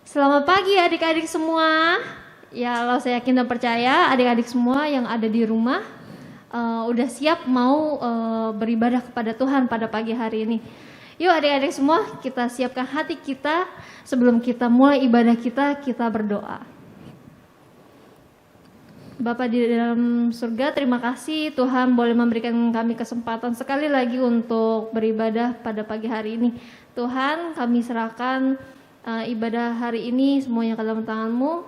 Selamat pagi adik-adik semua. Ya, kalau saya yakin dan percaya adik-adik semua yang ada di rumah udah siap mau beribadah kepada Tuhan pada pagi hari ini. Yuk adik-adik semua, kita siapkan hati kita sebelum kita mulai ibadah kita berdoa. Bapa di dalam surga, terima kasih Tuhan boleh memberikan kami kesempatan sekali lagi untuk beribadah pada pagi hari ini. Tuhan, kami serahkan ibadah hari ini semuanya ke dalam tangan-Mu,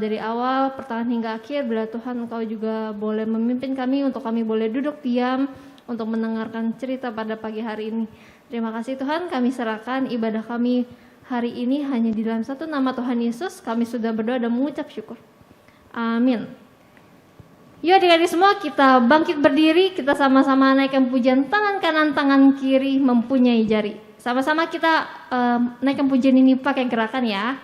dari awal pertengahan hingga akhir. Bila Tuhan Engkau juga boleh memimpin kami untuk kami boleh duduk diam untuk mendengarkan cerita pada pagi hari ini. Terima kasih Tuhan, kami serahkan ibadah kami hari ini hanya di dalam satu nama Tuhan Yesus. Kami sudah berdoa dan mengucap syukur. Amin. Yuk adik-adik semua, kita bangkit berdiri, kita sama-sama naikkan pujian tangan kanan tangan kiri mempunyai jari. Sama-sama kita naikkan pujian ini pakai gerakan ya.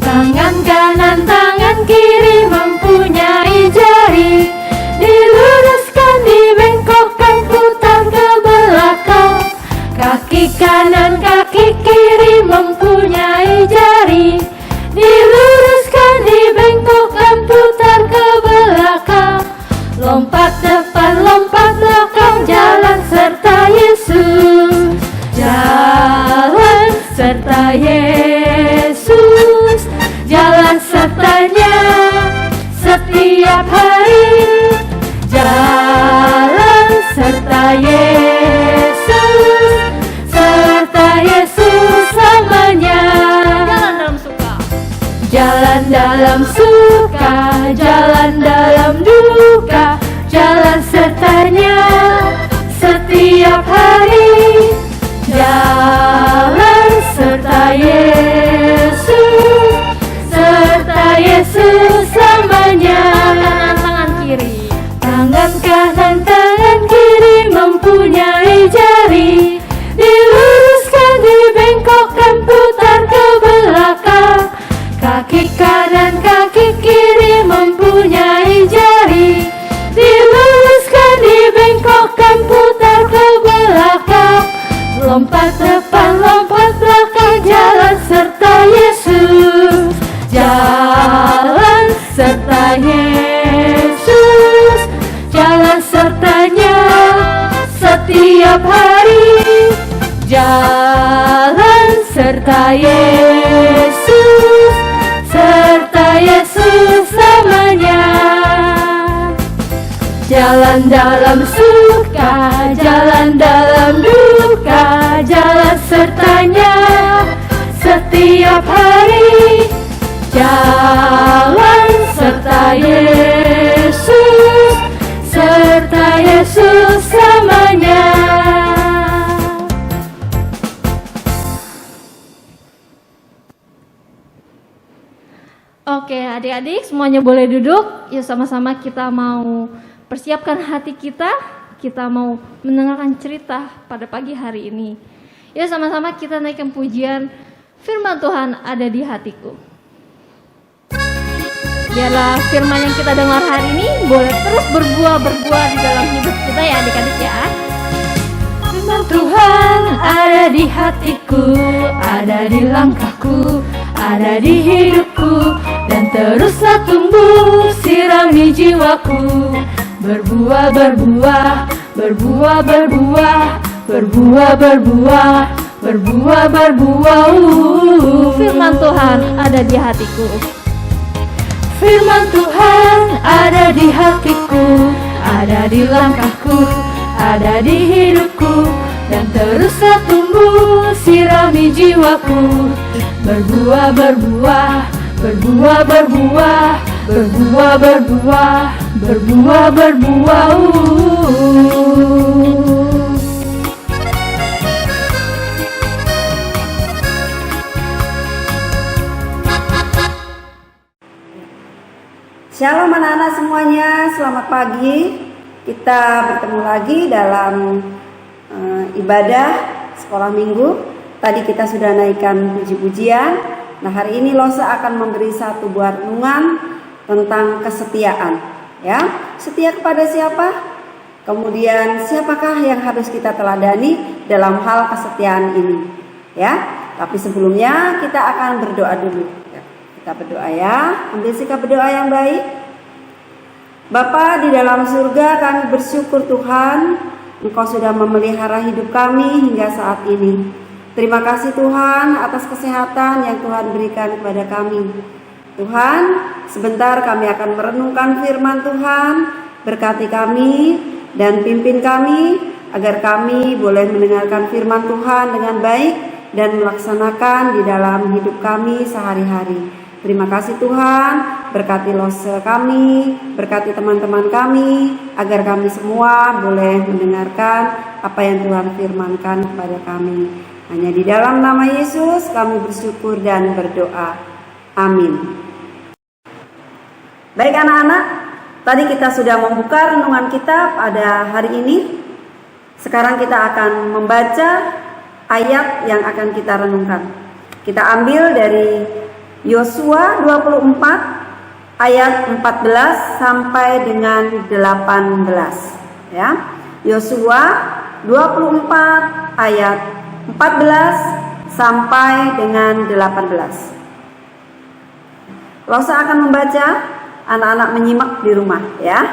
Tangan kanan tangan kiri mempunyai jari, diluruskan dibengkokkan putar ke belakang. Kaki kanan kaki kiri mempunyai jari, diluruskan dibengkokkan putar ke belakang. Lompat depan, lompat belakang, jalan serta Yesus. Jalan serta Yesus, jalan sertanya setiap hari. Jalan serta Yesus, serta Yesus selamanya. Jalan dalam suka, jalan dalam duka, jalan sertanya setiap hari. Jalan serta Yesus, serta Yesus selamanya. Tangan kiri. Tangan kanan tangan kiri mempunyai jari, diluruskan dibengkokkan putar ke belakang. Kaki kanan kaki kiri mempunyai jari, diluruskan dibengkokkan putar ke belakang. Lompat depan lompat belakang, jalan serta Yesus. Jalan serta Yesus, jalan sertanya setiap hari. Jalan serta Yesus, serta Yesus selamanya. Jalan dalam suka, jalan dalam duka, jalan sertanya setiap hari. Jalan serta Yesus, serta Yesus selamanya. Oke adik-adik semuanya boleh duduk. Yuk sama-sama kita mau persiapkan hati kita mau mendengarkan cerita pada pagi hari ini. Yuk sama-sama kita naikkan pujian firman Tuhan ada di hatiku. Biarlah firman yang kita dengar hari ini boleh terus berbuah di dalam hidup kita ya adik-adik ya. Firman Tuhan ada di hatiku, ada di langkahku, ada di hidupku, dan teruslah tumbuh sirami jiwaku. Berbuah, berbuah, berbuah, berbuah, berbuah, berbuah, berbuah, berbuah. Firman Tuhan ada di hatiku. Firman Tuhan ada di hatiku, ada di langkahku, ada di hidupku, dan teruslah tumbuh sirami jiwaku. Berbuah, berbuah, berbuah, berbuah, berbuah, berbuah, berbuah, berbuah. Shalom anak-anak semuanya, selamat pagi. Kita bertemu lagi dalam ibadah sekolah minggu. Tadi kita sudah naikkan puji-pujian. Nah hari ini Losa akan memberi satu buah renungan tentang kesetiaan. Ya, setia kepada siapa? Kemudian siapakah yang harus kita teladani dalam hal kesetiaan ini? Ya, tapi sebelumnya kita akan berdoa dulu. Ya, kita berdoa ya, ambil sikap berdoa yang baik. Bapa di dalam surga, kami bersyukur Tuhan, Engkau sudah memelihara hidup kami hingga saat ini. Terima kasih Tuhan atas kesehatan yang Tuhan berikan kepada kami. Tuhan, sebentar kami akan merenungkan firman Tuhan. Berkati kami dan pimpin kami agar kami boleh mendengarkan firman Tuhan dengan baik dan melaksanakan di dalam hidup kami sehari-hari. Terima kasih Tuhan, berkati lose kami, berkati teman-teman kami, agar kami semua boleh mendengarkan apa yang Tuhan firmankan kepada kami. Hanya di dalam nama Yesus kami bersyukur dan berdoa. Amin. Baik anak-anak, tadi kita sudah membuka renungan kita pada hari ini. Sekarang kita akan membaca ayat yang akan kita renungkan. Kita ambil dari Yosua 24 ayat 14 sampai dengan 18 ya. Yosua 24 ayat 14 sampai dengan 18. Losa akan membaca, anak-anak menyimak di rumah ya.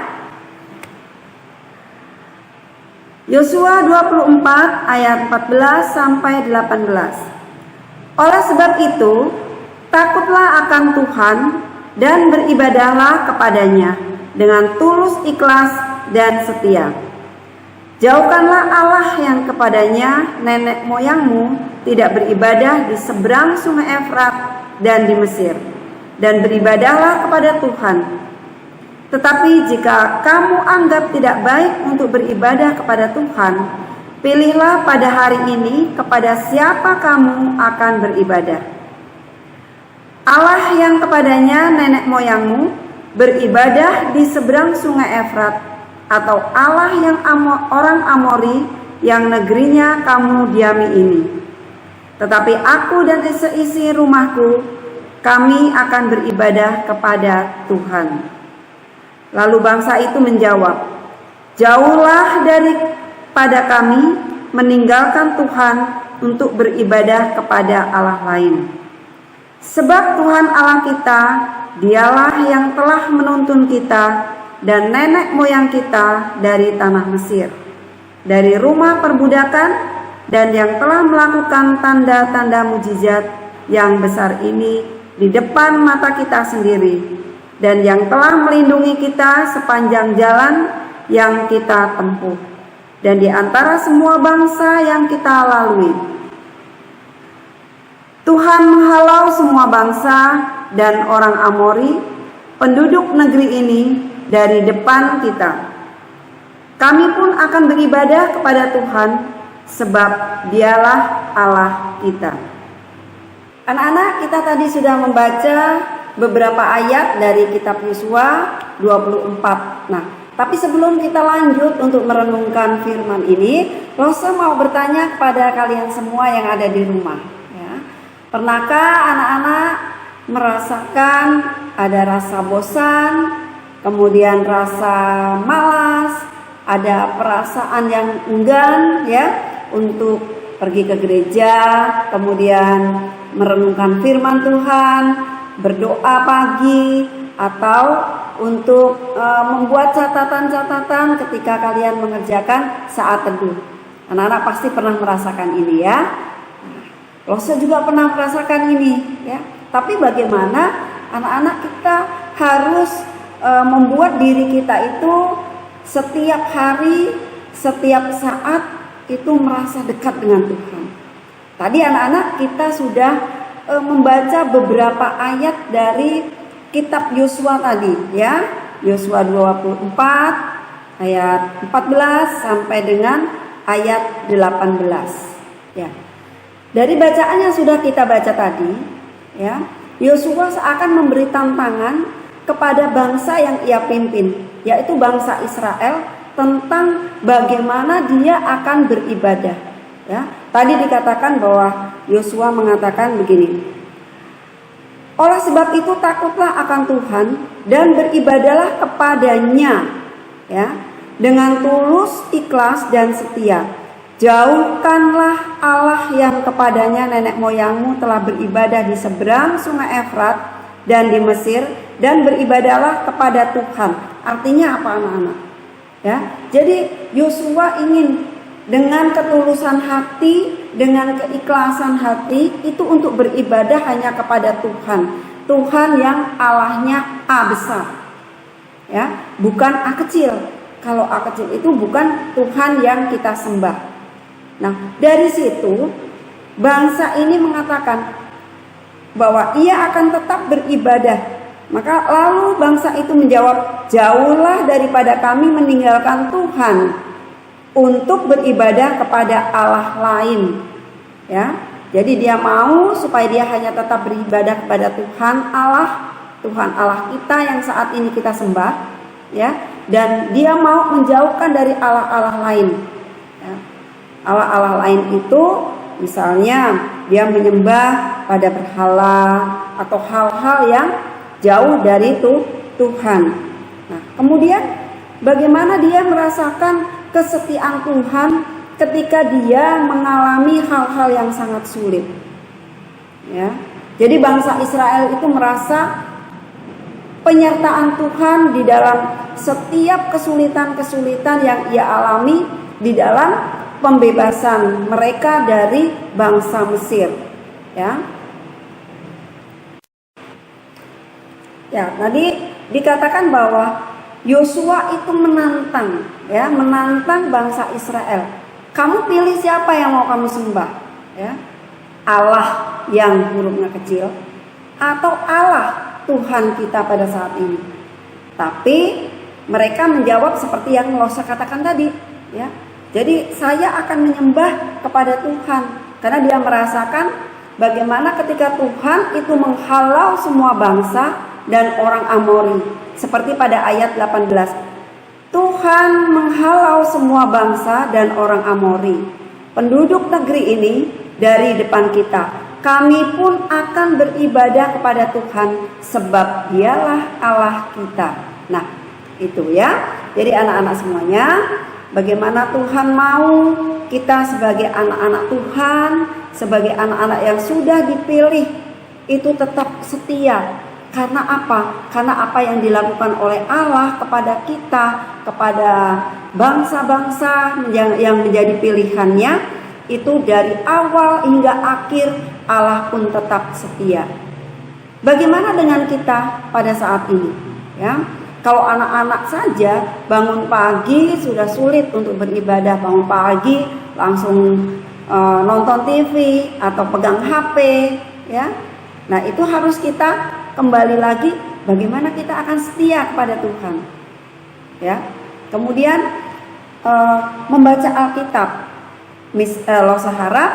Yosua 24 ayat 14 sampai 18. Oleh sebab itu, takutlah akan Tuhan dan beribadahlah kepadanya dengan tulus ikhlas dan setia. Jauhkanlah Allah yang kepadanya nenek moyangmu tidak beribadah di seberang sungai Efrat dan di Mesir, dan beribadahlah kepada Tuhan. Tetapi jika kamu anggap tidak baik untuk beribadah kepada Tuhan, pilihlah pada hari ini kepada siapa kamu akan beribadah. Allah yang kepadanya nenek moyangmu beribadah di seberang sungai Efrat, atau Allah yang orang Amori yang negerinya kamu diami ini. Tetapi aku dan seisi rumahku, kami akan beribadah kepada Tuhan. Lalu bangsa itu menjawab, jauhlah daripada kami meninggalkan Tuhan untuk beribadah kepada Allah lain. Sebab Tuhan Allah kita, dialah yang telah menuntun kita dan nenek moyang kita dari tanah Mesir, dari rumah perbudakan, dan yang telah melakukan tanda-tanda mujizat yang besar ini di depan mata kita sendiri, dan yang telah melindungi kita sepanjang jalan yang kita tempuh, dan di antara semua bangsa yang kita lalui. Tuhan menghalau semua bangsa dan orang Amori, penduduk negeri ini, dari depan kita. Kami pun akan beribadah kepada Tuhan, sebab dialah Allah kita. Anak-anak, kita tadi sudah membaca beberapa ayat dari kitab Yosua 24. Nah, tapi sebelum kita lanjut untuk merenungkan firman ini, Rosa mau bertanya kepada kalian semua yang ada di rumah. Pernahkah anak-anak merasakan ada rasa bosan, kemudian rasa malas, ada perasaan yang enggan ya untuk pergi ke gereja, kemudian merenungkan firman Tuhan, berdoa pagi, atau untuk membuat catatan-catatan ketika kalian mengerjakan saat teduh. Anak-anak pasti pernah merasakan ini ya. Rosa juga pernah merasakan ini ya. Tapi bagaimana anak-anak kita harus membuat diri kita itu setiap hari, setiap saat itu merasa dekat dengan Tuhan. Tadi anak-anak kita sudah membaca beberapa ayat dari kitab Yosua tadi ya. Yosua 24 ayat 14 sampai dengan ayat 18 ya. Dari bacaan yang sudah kita baca tadi, ya, Yosua seakan memberi tantangan kepada bangsa yang ia pimpin, yaitu bangsa Israel, tentang bagaimana dia akan beribadah. Ya, tadi dikatakan bahwa Yosua mengatakan begini. Oleh sebab itu takutlah akan Tuhan dan beribadahlah kepadanya. Ya, dengan tulus, ikhlas, dan setia. Jauhkanlah Allah yang kepadanya nenek moyangmu telah beribadah di seberang sungai Efrat dan di Mesir, dan beribadahlah kepada Tuhan. Artinya apa anak-anak? Ya, jadi Yosua ingin dengan ketulusan hati, dengan keikhlasan hati itu untuk beribadah hanya kepada Tuhan. Tuhan yang Allahnya A besar. Ya, bukan A kecil. Kalau A kecil itu bukan Tuhan yang kita sembah. Nah, dari situ bangsa ini mengatakan bahwa ia akan tetap beribadah. Maka lalu bangsa itu menjawab, jauhlah daripada kami meninggalkan Tuhan untuk beribadah kepada Allah lain. Ya, jadi dia mau supaya dia hanya tetap beribadah kepada Tuhan Allah kita yang saat ini kita sembah, ya. Dan dia mau menjauhkan dari Allah-Allah lain. Ya. Allah-Allah lain itu misalnya dia menyembah pada berhala atau hal-hal yang jauh dari Tuhan. Nah, kemudian bagaimana dia merasakan kesetiaan Tuhan ketika dia mengalami hal-hal yang sangat sulit. Ya. Jadi bangsa Israel itu merasa penyertaan Tuhan di dalam setiap kesulitan-kesulitan yang ia alami di dalam pembebasan mereka dari bangsa Mesir. Ya. Ya, tadi dikatakan bahwa Yosua itu menantang bangsa Israel. Kamu pilih siapa yang mau kamu sembah? Ya. Allah yang hurufnya kecil atau Allah Tuhan kita pada saat ini. Tapi mereka menjawab seperti yang Losa katakan tadi, ya. Jadi saya akan menyembah kepada Tuhan karena dia merasakan bagaimana ketika Tuhan itu menghalau semua bangsa dan orang Amori. Seperti pada ayat 18. Tuhan menghalau semua bangsa dan orang Amori, penduduk negeri ini dari depan kita. Kami pun akan beribadah kepada Tuhan sebab dialah Allah kita. Nah, itu ya. Jadi anak-anak semuanya, bagaimana Tuhan mau kita sebagai anak-anak Tuhan, sebagai anak-anak yang sudah dipilih itu tetap setia. Karena apa? Karena apa yang dilakukan oleh Allah kepada kita, kepada bangsa-bangsa yang menjadi pilihannya, itu dari awal hingga akhir Allah pun tetap setia. Bagaimana dengan kita pada saat ini? Ya, kalau anak-anak saja bangun pagi sudah sulit untuk beribadah, bangun pagi langsung nonton TV atau pegang HP, ya. Nah, itu harus kita kembali lagi bagaimana kita akan setia kepada Tuhan. Ya. Kemudian membaca Alkitab. Losa harap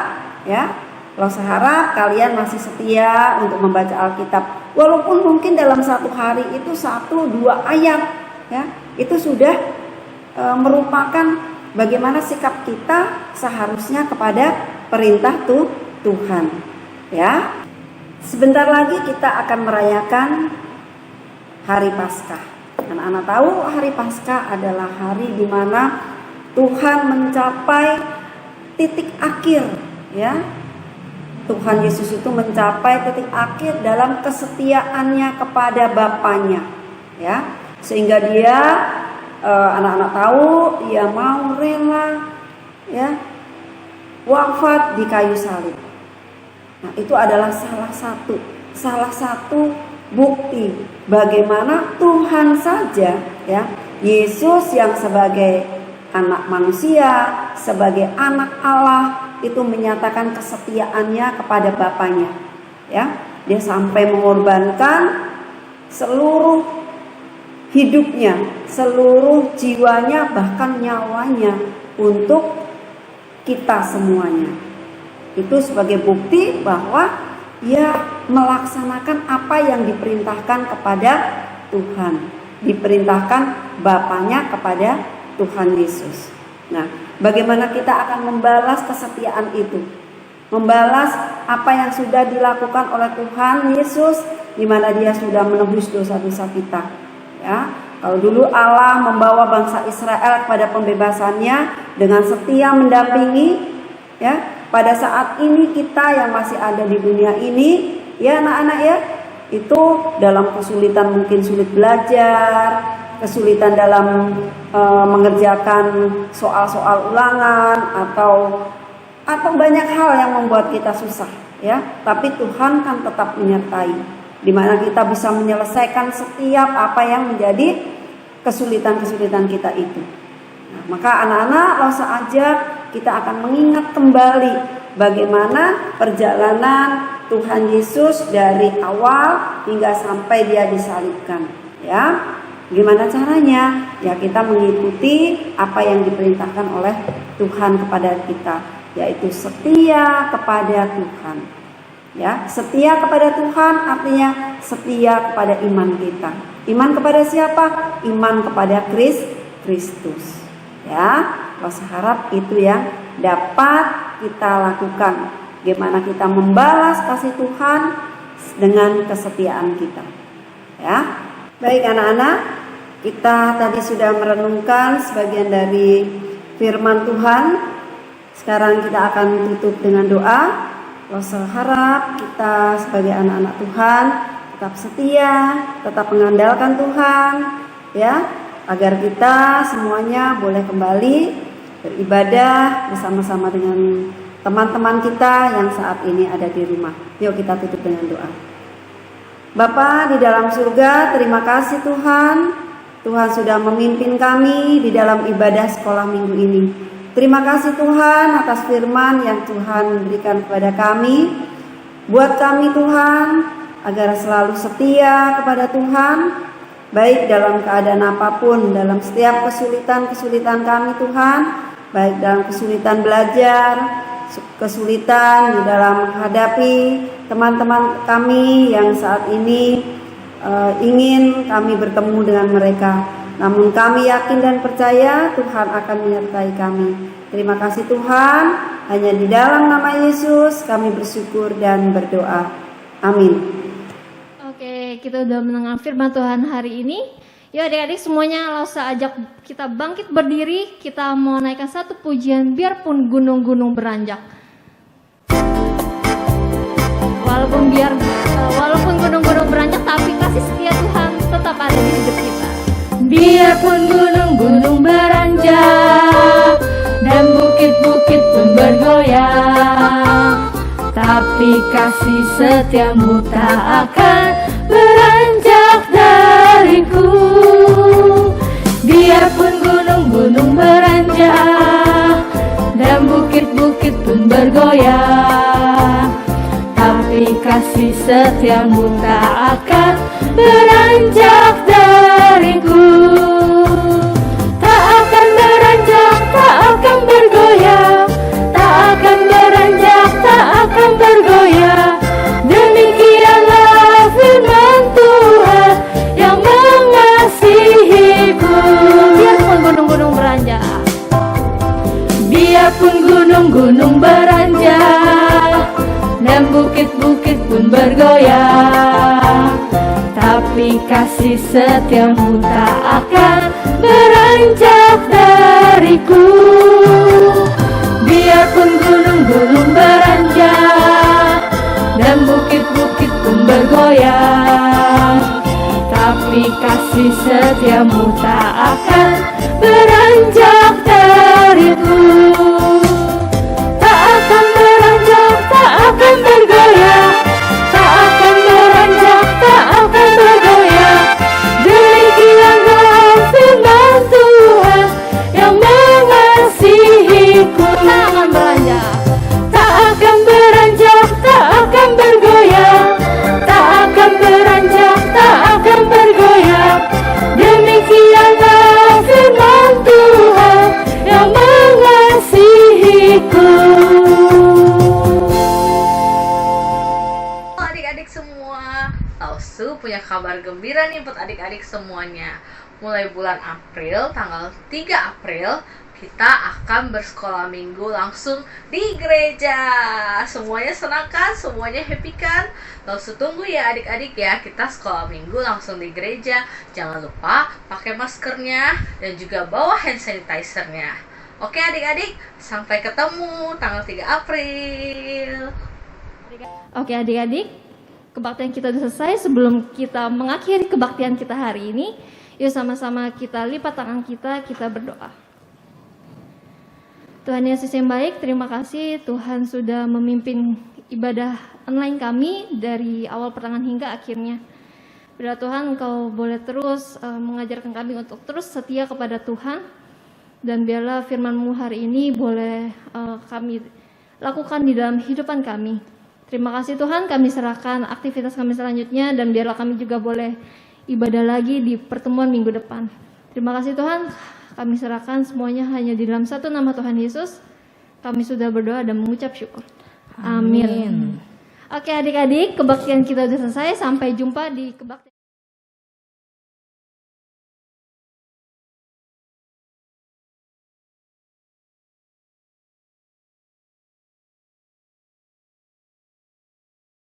ya, Losa harap kalian masih setia untuk membaca Alkitab. Walaupun mungkin dalam satu hari itu 1-2 ayat, ya, itu sudah merupakan bagaimana sikap kita seharusnya kepada perintah Tuhan. Ya. Sebentar lagi kita akan merayakan Hari Paskah. Anak-anak tahu Hari Paskah adalah hari di mana Tuhan mencapai titik akhir, ya. Tuhan Yesus itu mencapai titik akhir dalam kesetiaannya kepada Bapaknya, ya. Sehingga dia anak-anak tahu dia mau rela, ya, wafat di kayu salib. Nah, itu adalah salah satu bukti bagaimana Tuhan saja, ya, Yesus yang sebagai anak manusia, sebagai anak Allah itu menyatakan kesetiaannya kepada Bapaknya, ya. Dia sampai mengorbankan seluruh hidupnya, seluruh jiwanya, bahkan nyawanya untuk kita semuanya. Itu sebagai bukti bahwa ia melaksanakan apa yang diperintahkan kepada Tuhan, diperintahkan Bapaknya kepada Tuhan Yesus. Nah, bagaimana kita akan membalas kesetiaan itu? Membalas apa yang sudah dilakukan oleh Tuhan Yesus, di mana Dia sudah menebus dosa-dosa kita. Ya, Kalau dulu Allah membawa bangsa Israel kepada pembebasannya dengan setia mendampingi, ya. Pada saat ini kita yang masih ada di dunia ini, ya anak-anak ya, itu dalam kesulitan, mungkin sulit belajar, kesulitan dalam mengerjakan soal-soal ulangan atau banyak hal yang membuat kita susah, ya. Tapi Tuhan kan tetap menyertai, di mana kita bisa menyelesaikan setiap apa yang menjadi kesulitan-kesulitan kita itu. Nah, maka anak-anak langsung aja kita akan mengingat kembali bagaimana perjalanan Tuhan Yesus dari awal hingga sampai dia disalibkan, ya. Gimana caranya? Ya kita mengikuti apa yang diperintahkan oleh Tuhan kepada kita, yaitu setia kepada Tuhan. Ya, setia kepada Tuhan artinya setia kepada iman kita. Iman kepada siapa? Iman kepada Kristus. Ya, saya harap itu yang dapat kita lakukan. Bagaimana kita membalas kasih Tuhan dengan kesetiaan kita. Ya, baik anak-anak, kita tadi sudah merenungkan sebagian dari firman Tuhan. Sekarang kita akan tutup dengan doa. Saya harap kita sebagai anak-anak Tuhan tetap setia, tetap mengandalkan Tuhan, ya, agar kita semuanya boleh kembali beribadah bersama-sama dengan teman-teman kita yang saat ini ada di rumah. Yuk kita tutup dengan doa. Bapa di dalam surga, terima kasih Tuhan. Tuhan sudah memimpin kami di dalam ibadah sekolah minggu ini. Terima kasih Tuhan atas firman yang Tuhan berikan kepada kami. Buat kami Tuhan, agar selalu setia kepada Tuhan, baik dalam keadaan apapun, dalam setiap kesulitan-kesulitan kami Tuhan, baik dalam kesulitan belajar, kesulitan di dalam menghadapi teman-teman kami yang saat ini ingin kami bertemu dengan mereka. Namun kami yakin dan percaya Tuhan akan menyertai kami. Terima kasih Tuhan, hanya di dalam nama Yesus kami bersyukur dan berdoa. Amin. Oke, kita udah mendengar firman Tuhan hari ini. Ya adik-adik semuanya, Lausa ajak kita bangkit berdiri. Kita mau naikkan satu pujian, biarpun gunung-gunung beranjak. Walaupun gunung-gunung beranjak, tapi kasih setia Tuhan tetap ada di hidup kita. Biarpun gunung-gunung beranjak dan bukit-bukit pun bergoyang, tapi kasih setiamu tak akan beranjak dariku. Biarpun gunung-gunung beranjak dan bukit-bukit pun bergoyang, tapi kasih setiamu tak akan beranjak dariku. Tak akan beranjak, tak akan bergoyang, tak akan beranjak, tak akan bergoyang. Demikianlah firman Tuhan yang mengasihiku. Biarpun gunung-gunung beranjak, biarpun gunung-gunung beranjak dan bukit-bukit pun bergoyang, tapi kasih setiamu tak akan beranjak dariku. Biarpun gunung-gunung beranjak dan bukit-bukit pun bergoyang, tapi kasih setiamu tak akan beranjak dariku. Tak akan beranjak, tak akan bergoyang, tak akan beranjak, tak akan bergoyang. Demikianlah firman Tuhan yang mengasihiku. tak akan beranjak. Tak akan beranjak, tak akan bergoyang, tak akan beranjak, tak akan bergoyang. Demikianlah firman Tuhan yang mengasihiku. Adik-adik semua, Lausu punya kabar gembira nih buat adik-adik semuanya. Mulai bulan April, tanggal 3 April, kita akan bersekolah minggu langsung di gereja. Semuanya senang kan? Semuanya happy kan? Langsung tunggu ya adik-adik ya, kita sekolah minggu langsung di gereja. Jangan lupa pakai maskernya dan juga bawa hand sanitizer-nya. Oke adik-adik, sampai ketemu tanggal 3 April. Oke adik-adik, kebaktian kita sudah selesai. Sebelum kita mengakhiri kebaktian kita hari ini, yuk sama-sama kita lipat tangan kita berdoa. Tuhan Yesus yang baik, terima kasih Tuhan sudah memimpin ibadah online kami dari awal pertengahan hingga akhirnya. Biarlah Tuhan Engkau boleh terus mengajarkan kami untuk terus setia kepada Tuhan, dan biarlah firman-Mu hari ini boleh kami lakukan di dalam kehidupan kami. Terima kasih Tuhan, kami serahkan aktivitas kami selanjutnya, dan biarlah kami juga boleh ibadah lagi di pertemuan minggu depan. Terima kasih Tuhan, kami serahkan semuanya hanya di dalam satu nama Tuhan Yesus. Kami sudah berdoa dan mengucap syukur. Amin. Oke adik-adik, kebaktian kita sudah selesai. Sampai jumpa di kebaktian